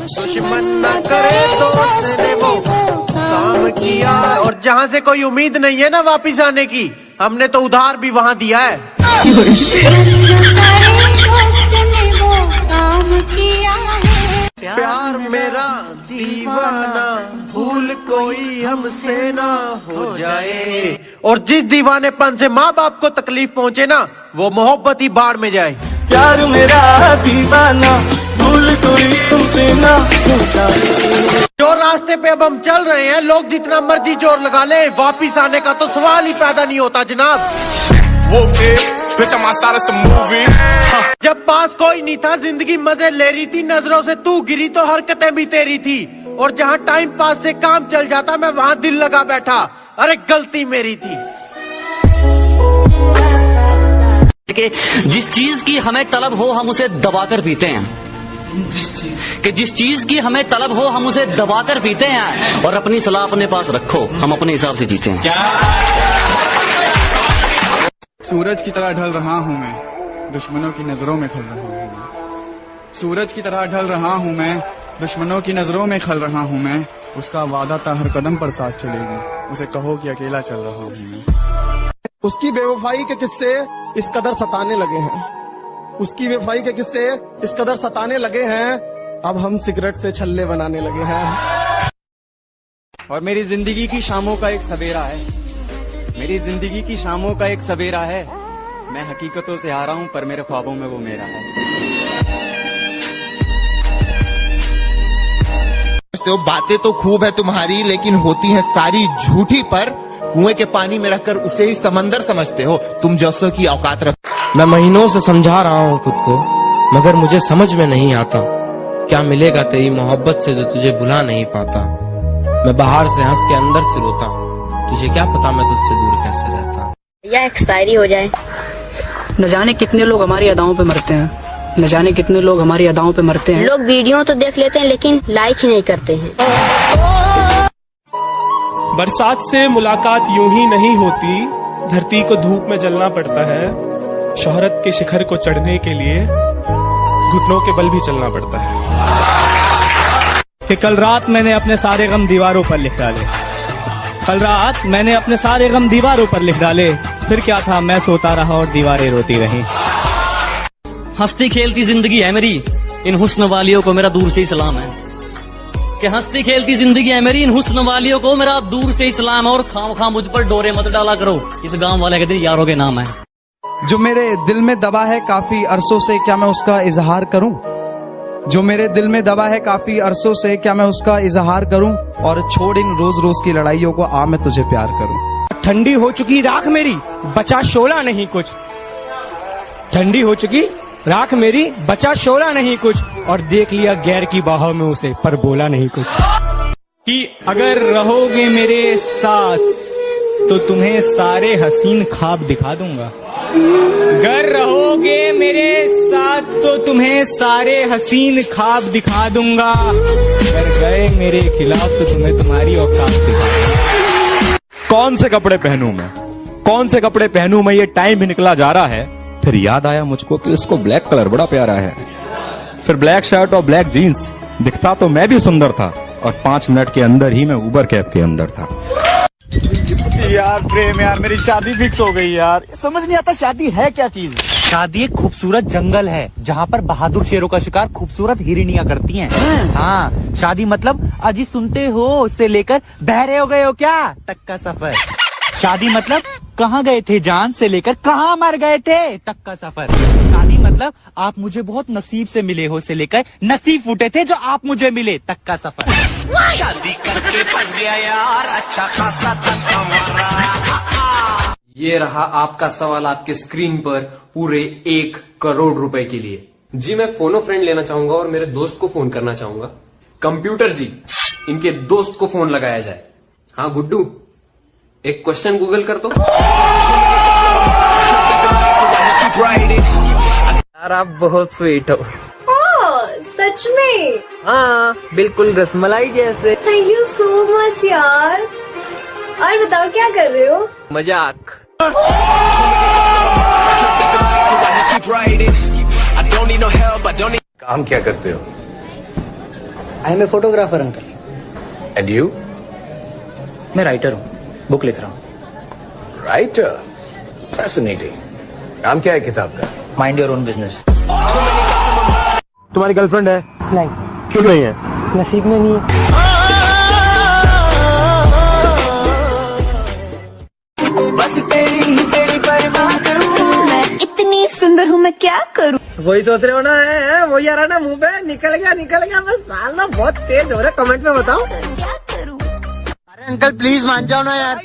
दुश्मन न करे दोस्त ने वो काम किया। और जहाँ से कोई उम्मीद नहीं है ना वापिस आने की, हमने तो उधार भी वहाँ दिया है। प्यार मेरा दीवाना भूल कोई हमसे ना हो जाए। और जिस दीवानेपन से माँ बाप को तकलीफ पहुँचे ना, वो मोहब्बत ही बाढ़ में जाए। प्यार मेरा दीवाना भूल कोई हमसे ना हो जाए। जो रास्ते पे अब हम चल रहे हैं, लोग जितना मर्जी जोर लगा ले, वापिस आने का तो सवाल ही पैदा नहीं होता जनाब। जब पास कोई नहीं था, जिंदगी मजे ले रही थी, नजरों से तू गिरी तो हरकतें भी तेरी थी। और जहाँ टाइम पास से काम चल जाता, मैं वहाँ दिल लगा बैठा, अरे गलती मेरी थी। जिस चीज की हमें तलब हो हम उसे दबाकर पीते हैं, जिस चीज की हमें तलब हो हम उसे दबाकर पीते हैं। और अपनी सलाह अपने पास रखो, हम अपने हिसाब से जीते हैं। सूरज की तरह ढल रहा हूँ मैं, दुश्मनों की नजरों में खल रहा हूँ मैं। सूरज की तरह ढल रहा हूँ मैं, दुश्मनों की नजरों में खल रहा हूँ मैं। उसका वादा था हर कदम पर साथ चलेगी, उसे कहो कि अकेला चल रहा हूँ मैं। उसकी बेवफाई के किस्से इस कदर सताने लगे हैं, उसकी बेवफाई के किस्से इस कदर सताने लगे हैं, अब हम सिगरेट से छल्ले बनाने लगे हैं। और मेरी जिंदगी की शामों का एक सवेरा है, मेरी जिंदगी की शामों का एक सवेरा है। मैं हकीकतों से हारा हूँ पर मेरे ख्वाबों में वो मेरा है। तो बातें तो खूब है तुम्हारी, लेकिन होती हैं सारी झूठी। पर कुएं के पानी में रखकर उसे ही समंदर समझते हो। तुम जैसों की औकात रख। मैं महीनों से समझा रहा हूँ खुद को, मगर मुझे समझ में नहीं आता क्या मिलेगा तेरी मोहब्बत से जो तुझे भुला नहीं पाता। मैं बाहर से हंस के अंदर से रोता हूँ, तुझे क्या पता मैं तुझसे दूर कैसे रहता। या एक्सपायरी हो जाए। न जाने कितने लोग हमारी अदाओं पे मरते हैं, न जाने कितने लोग हमारी अदाओं पे मरते हैं। लोग वीडियो तो देख लेते हैं लेकिन लाइक ही नहीं करते हैं। बरसात से मुलाकात यूं ही नहीं होती, धरती को धूप में जलना पड़ता है। शोहरत के शिखर को चढ़ने के लिए घुटनों के बल भी चलना पड़ता है। कि कल रात मैंने अपने सारे गम दीवारों पर लिख डाले, कल रात मैंने अपने सारे गम दीवारों पर लिख डाले। फिर क्या था, मैं सोता रहा और दीवारें रोती रहीं। हंसती खेलती जिंदगी है मेरी, इन हुस्न वालियों को मेरा दूर से ही सलाम है। कि हंसती खेलती जिंदगी है मेरी, इन हुस्न वालियों को मेरा दूर से ही सलाम है। और खाम खाम मुझ पर डोरे मत डाला करो, इस गांव वाले के दिन यारों के नाम है। जो मेरे दिल में दबा है काफी अरसों से, क्या मैं उसका इजहार करूं? जो मेरे दिल में दबा है काफी अरसों से, क्या मैं उसका इजहार करूं? और छोड़ इन रोज रोज की लड़ाइयों को, आ मैं तुझे प्यार करूं। ठंडी हो चुकी राख मेरी, बचा शोला नहीं कुछ। ठंडी हो चुकी राख मेरी, बचा शोला नहीं कुछ। और देख लिया गैर की बाहों में उसे, पर बोला नहीं कुछ। कि अगर रहोगे मेरे साथ तो तुम्हें सारे हसीन ख्वाब दिखा दूंगा। अगर रहोगे मेरे साथ तो तुम्हें सारे हसीन ख्वाब दिखा दूंगा। अगर गए मेरे खिलाफ तो तुम्हें तुम्हारी औकात दिखा दूंगा। कौन से कपड़े पहनूं मैं, कौन से कपड़े पहनूं मैं, ये टाइम भी निकला जा रहा है। फिर याद आया मुझको कि उसको ब्लैक कलर बड़ा प्यारा है। फिर ब्लैक शर्ट और ब्लैक जीन्स, दिखता तो मैं भी सुंदर था। और 5 मिनट के अंदर ही मैं उबर कैब के अंदर था। यार प्रेम, यार मेरी शादी फिक्स हो गई यार। समझ नहीं आता शादी है क्या चीज। शादी एक खूबसूरत जंगल है जहाँ पर बहादुर शेरों का शिकार खूबसूरत हिरनियाँ करती हैं। हाँ, शादी मतलब अजी सुनते हो से लेकर बहरे हो गए हो क्या तक का सफर। शादी मतलब कहाँ गए थे जान से लेकर कहाँ मर गए थे तक का सफर। शादी मतलब आप मुझे बहुत नसीब से मिले हो से लेकर नसीब फूटे थे जो आप मुझे मिले तक का सफर। शादी करके फंस गया यार, अच्छा खासा धक्का मारा। ये रहा आपका सवाल आपके स्क्रीन पर पूरे 1 करोड़ रुपए के लिए। जी मैं फोनो फ्रेंड लेना चाहूंगा और मेरे दोस्त को फोन करना चाहूंगा। कंप्यूटर जी, इनके दोस्त को फोन लगाया जाए। हाँ गुड्डू, एक क्वेश्चन गूगल कर दो। यार आप बहुत स्वीट हो। सच में? हाँ बिल्कुल रसमलाई जैसे। थैंक यू सो मच यार। और बताओ क्या कर रहे हो? मजाक। काम क्या करते हो? I am a photographer uncle. And you? मैं राइटर हूँ, बुक लिख रहा हूँ। Writer, fascinating. नाम क्या है किताब का? Mind your own business. तुम्हारी गर्लफ्रेंड है? नहीं। क्यों नहीं है? नसीब में नहीं है। बस तेरी परवाह करूं मैं, इतनी सुंदर हूँ मैं क्या करूं? वही सोच रहे हो ना? है वही आ रहा ना मुंह पे, निकल गया बस। साल ना बहुत तेज हो रहा है, कमेंट में बताओ। अरे अंकल प्लीज मान जाओ ना यार।